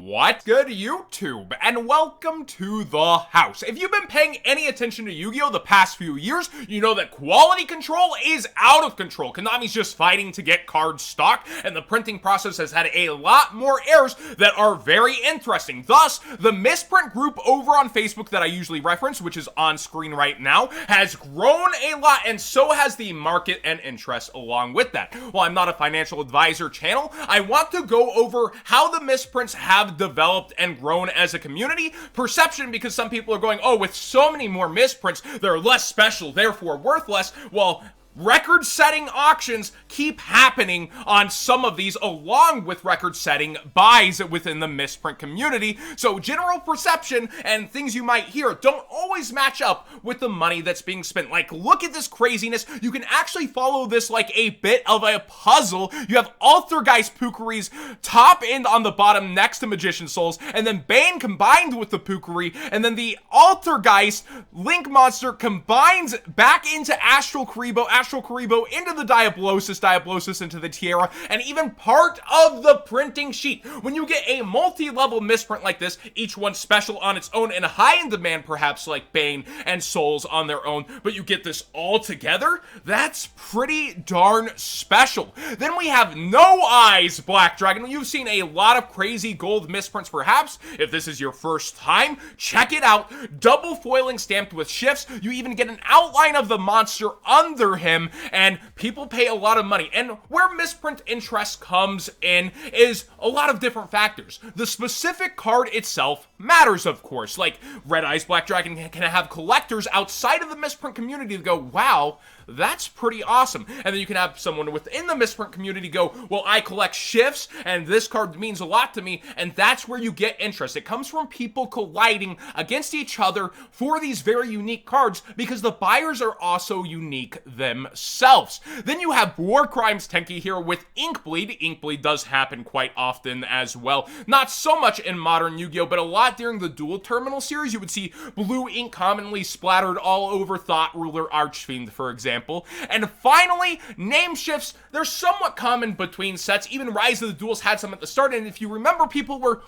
What's good, YouTube? And welcome to the house. If you've been paying any attention to Yu-Gi-Oh! The past few years, you know that quality control is out of control. Konami's just fighting to get card stock, and the printing process has had a lot more errors that are very interesting. Thus, the Misprint group over on Facebook that I usually reference, which is on screen right now, has grown a lot, and so has the market and interest along with that. While I'm not a financial advisor channel, I want to go over how the Misprints have developed and grown as a community. Perception, because some people are going, oh, with so many more Misprints, they're less special, therefore worth less. Well, record-setting auctions keep happening on some of these, along with record-setting buys within the Misprint community. So general perception and things you might hear don't always match up with the money that's being spent. Like, look at this craziness. You can actually follow this like a bit of a puzzle. You have Altergeist Pookeries top end on the bottom next to Magician Souls, and then Bane combined with the Pookery, and then the Altergeist Link Monster combines back into Astral Karibo into the Diablosis into the Tiara, and even part of the printing sheet. When you get a multi-level misprint like this, each one special on its own and high in demand, perhaps like Bane and Souls on their own, but you get this all together, that's pretty darn special. Then we have No Eyes Black Dragon. You've seen a lot of crazy gold misprints perhaps. If this is your first time, check it out. Double foiling stamped with shifts. You even get an outline of the monster under him, and people pay a lot of money. And where misprint interest comes in is a lot of different factors. The specific card itself matters, of course. Like, Red Eyes Black Dragon can have collectors outside of the misprint community to go, wow, that's pretty awesome. And then you can have someone within the misprint community go, well, I collect shifts, and this card means a lot to me, and that's where you get interest. It comes from people colliding against each other for these very unique cards, because the buyers are also unique themselves. Then you have War Crimes Tenki here with Inkbleed. Inkbleed does happen quite often as well. Not so much in modern Yu-Gi-Oh, but a lot during the Dual Terminal series. You would see blue ink commonly splattered all over Thought Ruler Archfiend, for example. And finally, name shifts. They're somewhat common between sets. Even Rise of the Duels had some at the start, and if you remember, people were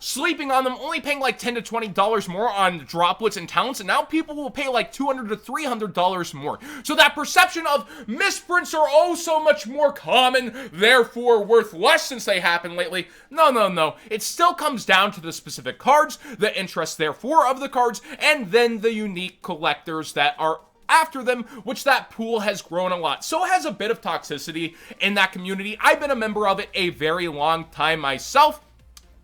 sleeping on them, only paying like $10 to $20 more on droplets and talents, and now people will pay like $200 to $300 more. So that perception of misprints are oh so much more common, therefore worth less since they happen lately. No. It still comes down to the specific cards, the interest therefore of the cards, and then the unique collectors that are after them, which that pool has grown a lot. So it has a bit of toxicity in that community. I've been a member of it a very long time myself.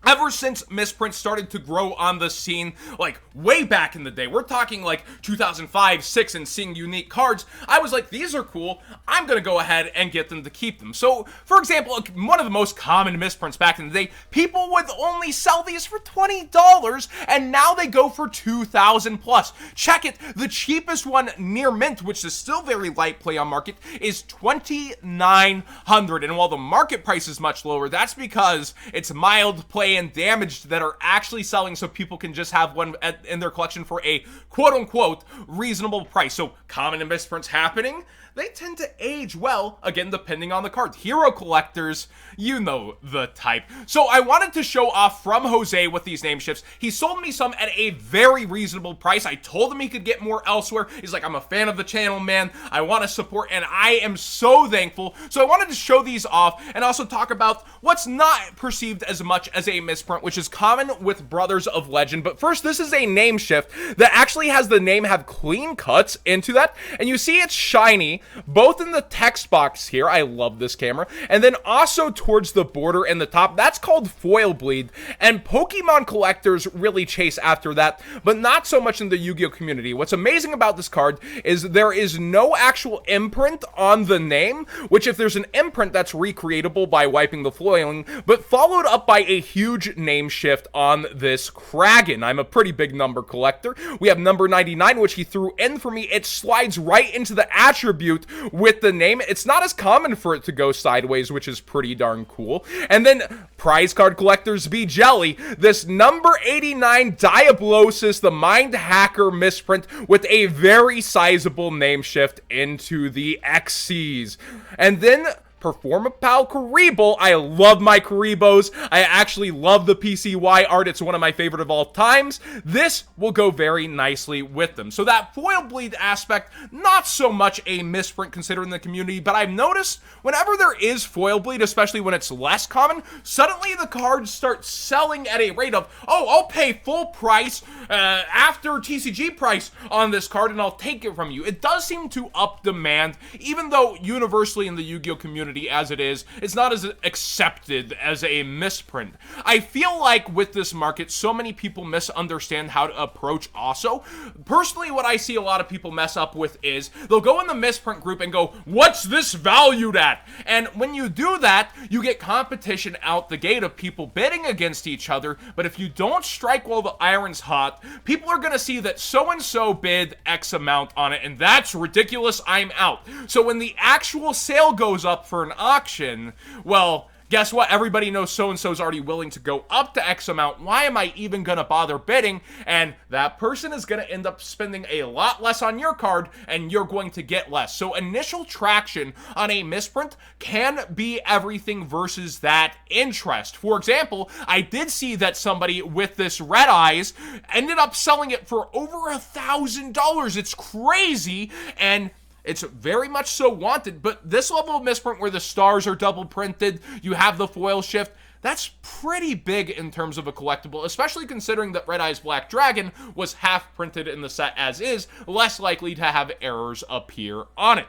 Ever since misprints started to grow on the scene, like way back in the day, we're talking like 2005, 6, and seeing unique cards, I was like, these are cool, I'm gonna go ahead and get them to keep them. So, for example, one of the most common misprints back in the day, people would only sell these for $20, and now they go for $2,000 plus. Check it, the cheapest one near mint, which is still very light play on market, is $2,900, and while the market price is much lower, that's because it's mild play and damaged that are actually selling, so people can just have one in their collection for a quote-unquote reasonable price. So common misprints happening, they tend to age well, again, depending on the card. Hero collectors, you know the type. So I wanted to show off from Jose with these name shifts. He sold me some at a very reasonable price. I told him he could get more elsewhere. He's like, I'm a fan of the channel, man. I want to support, and I am so thankful. So I wanted to show these off and also talk about what's not perceived as much as a misprint, which is common with Brothers of Legend. But first, this is a name shift that actually has the name have clean cuts into that, and you see it's shiny both in the text box here. I love this camera, and then also towards the border and the top. That's called foil bleed, and Pokemon collectors really chase after that, but not so much in the Yu-Gi-Oh community. What's amazing about this card is there is no actual imprint on the name, which if there's an imprint, that's recreatable by wiping the foiling, but followed up by a huge name shift on this Kragan. I'm a pretty big number collector. We have number 99, which he threw in for me. It slides right into the attribute with the name. It's not as common for it to go sideways, which is pretty darn cool. And then prize card collectors be jelly. This number 89 Diablosis, the Mind Hacker misprint with a very sizable name shift into the XCs. And then performable Karibo. I love my Karibos. I actually love the PCY art. It's one of my favorite of all times. This will go very nicely with them. So that foil bleed aspect, not so much a misprint considering the community, but I've noticed whenever there is foil bleed, especially when it's less common, suddenly the cards start selling at a rate of, oh, I'll pay full price after TCG price on this card and I'll take it from you. It does seem to up demand, even though universally in the Yu-Gi-Oh community as it is, it's not as accepted as a misprint. I feel like with this market, so many people misunderstand how to approach also. Personally, what I see a lot of people mess up with is they'll go in the misprint group and go, what's this valued at? And when you do that, you get competition out the gate of people bidding against each other. But if you don't strike while the iron's hot, people are going to see that so-and-so bid X amount on it, and that's ridiculous, I'm out. So when the actual sale goes up for an auction, well, guess what? Everybody knows so-and-so's already willing to go up to X amount. Why am I even going to bother bidding? And that person is going to end up spending a lot less on your card, and you're going to get less. So initial traction on a misprint can be everything versus that interest. For example, I did see that somebody with this Red Eyes ended up selling it for over $1,000. It's crazy, and it's very much so wanted, but this level of misprint where the stars are double printed, you have the foil shift, that's pretty big in terms of a collectible, especially considering that Red Eyes Black Dragon was half printed in the set as is, less likely to have errors appear on it.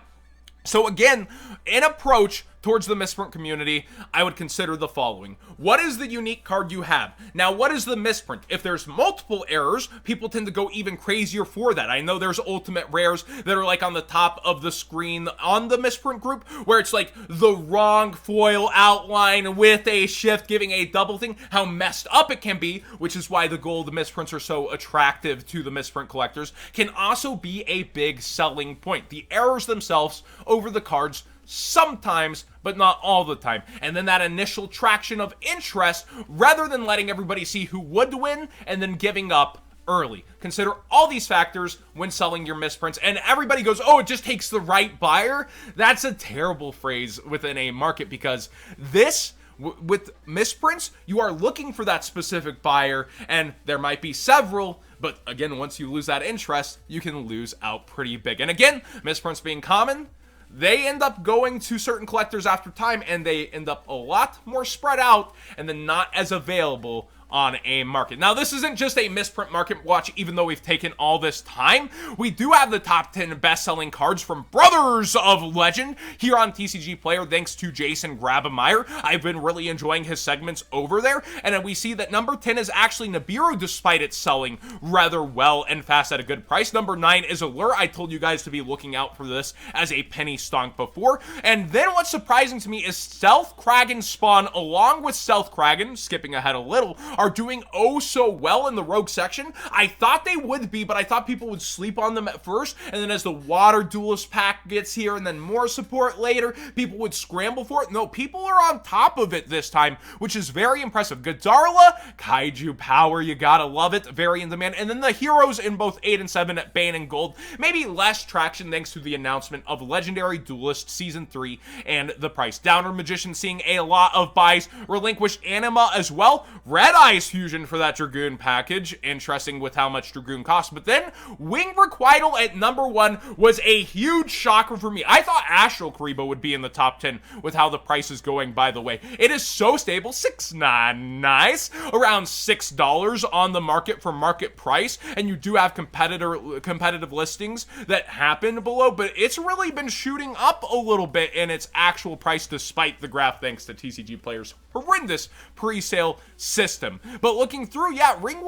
So again, in approach towards the misprint community, I would consider the following. What is the unique card you have? Now, what is the misprint? If there's multiple errors, people tend to go even crazier for that. I know there's ultimate rares that are like on the top of the screen on the misprint group, where it's like the wrong foil outline with a shift giving a double thing, how messed up it can be, which is why the gold misprints are so attractive to the misprint collectors, can also be a big selling point. The errors themselves over the cards sometimes, but not all the time. And then that initial traction of interest, rather than letting everybody see who would win and then giving up early. Consider all these factors when selling your misprints, and everybody goes, oh, it just takes the right buyer. That's a terrible phrase within a market, because this with misprints, you are looking for that specific buyer, and there might be several, but again, once you lose that interest, you can lose out pretty big. And again, misprints being common, they end up going to certain collectors after time, and they end up a lot more spread out and then not as available on a market. Now, this isn't just a misprint market watch, even though we've taken all this time. We do have the top 10 best-selling cards from Brothers of Legend here on TCG Player, thanks to Jason Grabemeyer. I've been really enjoying his segments over there, and then we see that number 10 is actually Nibiru, despite it selling rather well and fast at a good price. Number 9 is Allure. I told you guys to be looking out for this as a penny stonk before. And then what's surprising to me is Stealth Kraken Spawn, along with Stealth Kraken, skipping ahead a little, are doing oh so well in the rogue section. I thought they would be, but I thought people would sleep on them at first, and then as the water duelist pack gets here and then more support later, people would scramble for it. No, people are on top of it this time, which is very impressive. Godarla, Kaiju Power, you gotta love it, very in demand. And then the heroes in both 8 and 7 at Bane and Gold, maybe less traction thanks to the announcement of Legendary Duelist Season 3 and the price. Downer Magician seeing a lot of buys, Relinquished Anima as well, Red Eyes Fusion for that Dragoon package, interesting with how much Dragoon costs. But then Wing Requital at number 1 was a huge shocker for me. I thought Astral Karibo would be in the top 10 with how the price is going, by the way. It is so stable, nice, around $6 on the market for market price, and you do have competitive listings that happen below, but it's really been shooting up a little bit in its actual price despite the graph, thanks to TCG Player's horrendous pre-sale system. But looking through, yeah, Wing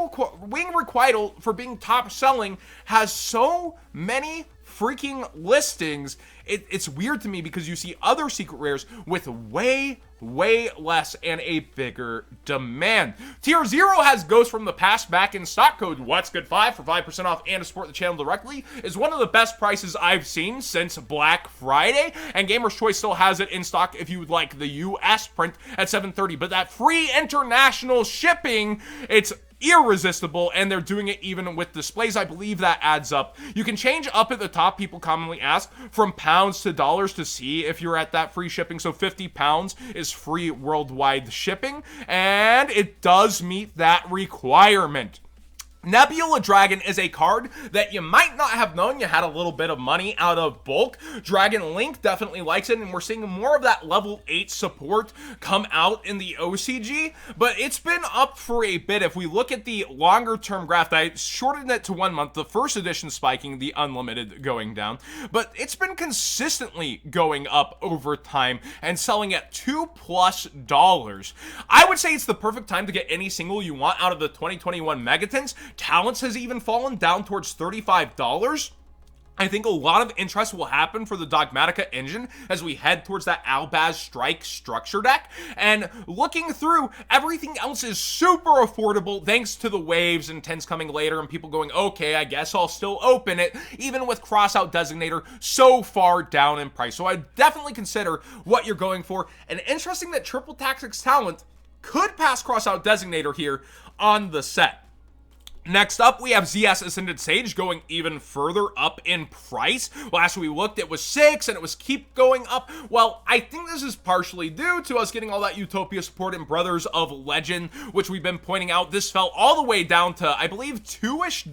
Requital, for being top selling, has so many freaking listings. It's weird to me because you see other secret rares with way less and a bigger demand. Tier 0 has Ghost from the Past back in stock. Code What's Good 5 for 5% off and to support the channel directly is one of the best prices I've seen since Black Friday, and Gamer's Choice still has it in stock if you would like the US print at $7.30, but that free international shipping, it's irresistible, and they're doing it even with displays. I believe that adds up. You can change up at the top, people commonly ask, from pounds to dollars to see if you're at that free shipping. So 50 pounds is free worldwide shipping, and it does meet that requirement. Nebula Dragon is a card that you might not have known you had a little bit of money out of bulk. Dragon Link definitely likes it, and we're seeing more of that level 8 support come out in the OCG, but it's been up for a bit. If we look at the longer term graph, I shortened it to 1 month, the first edition spiking, the unlimited going down, but it's been consistently going up over time and selling at $2+. I would say it's the perfect time to get any single you want out of the 2021 Megatons. Talents has even fallen down towards $35. I think a lot of interest will happen for the Dogmatica engine as we head towards that Albaz Strike structure deck. And looking through, everything else is super affordable thanks to the waves and 10s coming later and people going, okay, I guess I'll still open it, even with Crossout Designator so far down in price. So I definitely consider what you're going for. And interesting that Triple Tactics Talent could pass Crossout Designator here on the set. Next up, we have ZS Ascended Sage going even further up in price. Last we looked, it was 6, and it was keep going up. Well, I think this is partially due to us getting all that Utopia support in Brothers of Legend, which we've been pointing out. This fell all the way down to, I believe, $2-ish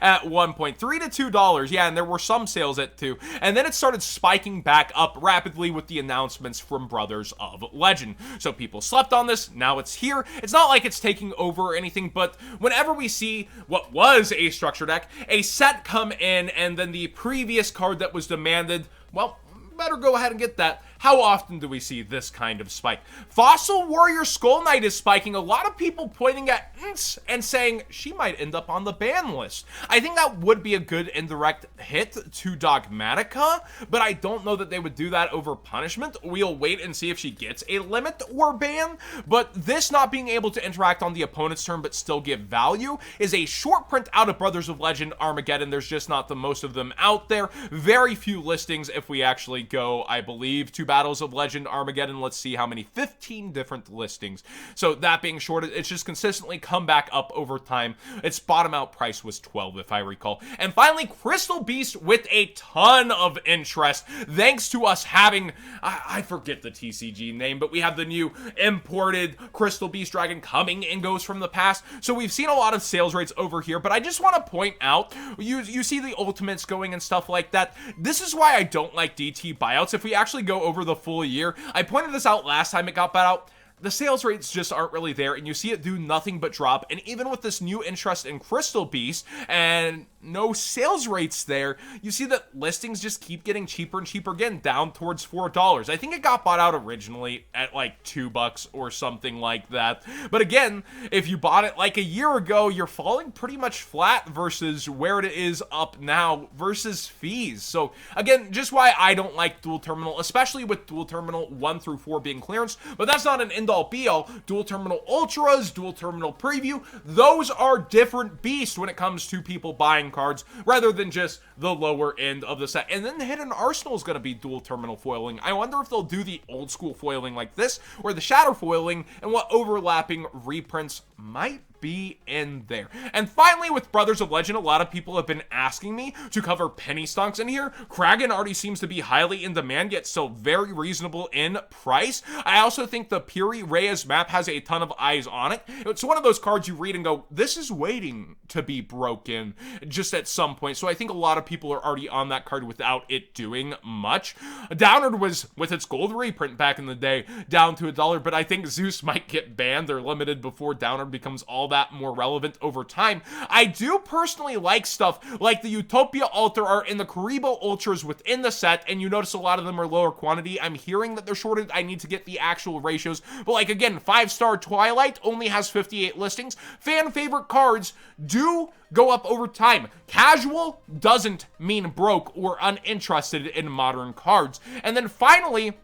at one point. $3 to $2, yeah, and there were some sales at 2. And then it started spiking back up rapidly with the announcements from Brothers of Legend. So people slept on this, now it's here. It's not like it's taking over or anything, but whenever we see what was a structure deck, a set come in, and then the previous card that was demanded, well, better go ahead and get that. How often do we see this kind of spike? Fossil Warrior Skull Knight is spiking. A lot of people pointing at Ints and saying she might end up on the ban list. I think that would be a good indirect hit to Dogmatica, but I don't know that they would do that over punishment. We'll wait and see if she gets a limit or ban, but this not being able to interact on the opponent's turn but still give value is a short print out of Brothers of Legend Armageddon. There's just not the most of them out there. Very few listings if we actually go, I believe, to Battles of Legend Armageddon. Let's see how many. 15 different listings. So that being shorted, it's just consistently come back up over time. Its bottom out price was 12, if I recall. And finally, Crystal Beast with a ton of interest, thanks to us having, I forget the TCG name, but we have the new imported Crystal Beast Dragon coming and goes from the past. So we've seen a lot of sales rates over here, but I just want to point out, you see the ultimates going and stuff like that. This is why I don't like DT buyouts. If we actually go over the full year, I pointed this out last time it got bought out, the sales rates just aren't really there, and you see it do nothing but drop. And even with this new interest in Crystal Beast and no sales rates there, you see that listings just keep getting cheaper and cheaper again, down towards $4. I think it got bought out originally at like $2 or something like that. But again, if you bought it like a year ago, you're falling pretty much flat versus where it is up now versus fees. So again, just why I don't like dual terminal, especially with dual terminal 1 through 4 being clearance. But that's not an end-all be-all. Dual terminal ultras, dual terminal preview, those are different beasts when it comes to people buying cards rather than just the lower end of the set. And then the Hidden Arsenal is going to be dual terminal foiling. I wonder if they'll do the old school foiling like this or the shadow foiling and what overlapping reprints might be in there. And finally, with Brothers of Legend, a lot of people have been asking me to cover penny stonks in here. Kragan already seems to be highly in demand, yet still very reasonable in price. I also think the Piri Reyes map has a ton of eyes on it. It's one of those cards you read and go, this is waiting to be broken just at some point. So I think a lot of people are already on that card without it doing much. Downward was, with its gold reprint back in the day, down to $1, but I think Zeus might get banned. They're limited before Downward becomes all that more relevant over time. I do personally like stuff like the Utopia Altar Art and the Karibo Ultras within the set, and you notice a lot of them are lower quantity. I'm hearing that they're shorted. I need to get the actual ratios, but like again, 5-star Twilight only has 58 listings. Fan favorite cards do go up over time. Casual doesn't mean broke or uninterested in modern cards. And then finally,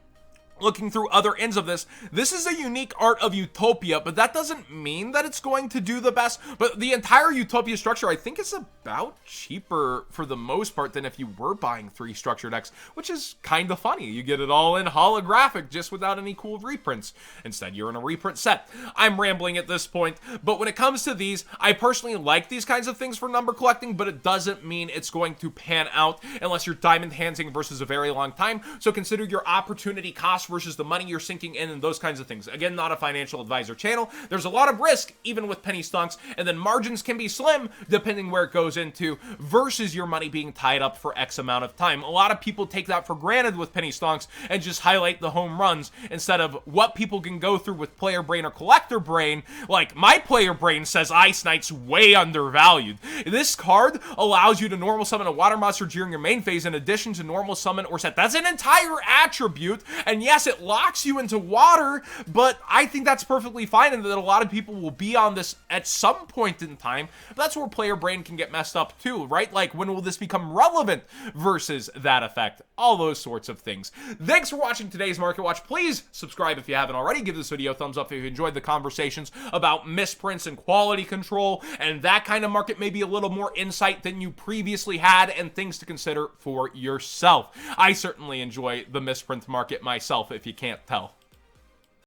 looking through other ends of this is a unique art of Utopia, but that doesn't mean that it's going to do the best. But the entire Utopia structure, I think, is about cheaper for the most part than if you were buying 3 structure decks, which is kind of funny. You get it all in holographic just without any cool reprints. Instead, you're in a reprint set. I'm rambling at this point, but when it comes to these, I personally like these kinds of things for number collecting, but it doesn't mean it's going to pan out unless you're diamond handing versus a very long time. So consider your opportunity cost versus the money you're sinking in and those kinds of things. Again, not a financial advisor channel. There's a lot of risk, even with penny stonks, and then margins can be slim depending where it goes into versus your money being tied up for X amount of time. A lot of people take that for granted with penny stonks and just highlight the home runs instead of what people can go through with player brain or collector brain. Like, my player brain says Ice Knight's way undervalued. This card allows you to normal summon a water monster during your main phase in addition to normal summon or set. That's an entire attribute, and yes, it locks you into water, but I think that's perfectly fine and that a lot of people will be on this at some point in time. But that's where player brain can get messed up too, right? Like, when will this become relevant versus that effect? All those sorts of things. Thanks for watching today's Market Watch. Please subscribe if you haven't already. Give this video a thumbs up if you enjoyed the conversations about misprints and quality control and that kind of market, maybe a little more insight than you previously had and things to consider for yourself. I certainly enjoy the misprint market myself, if you can't tell.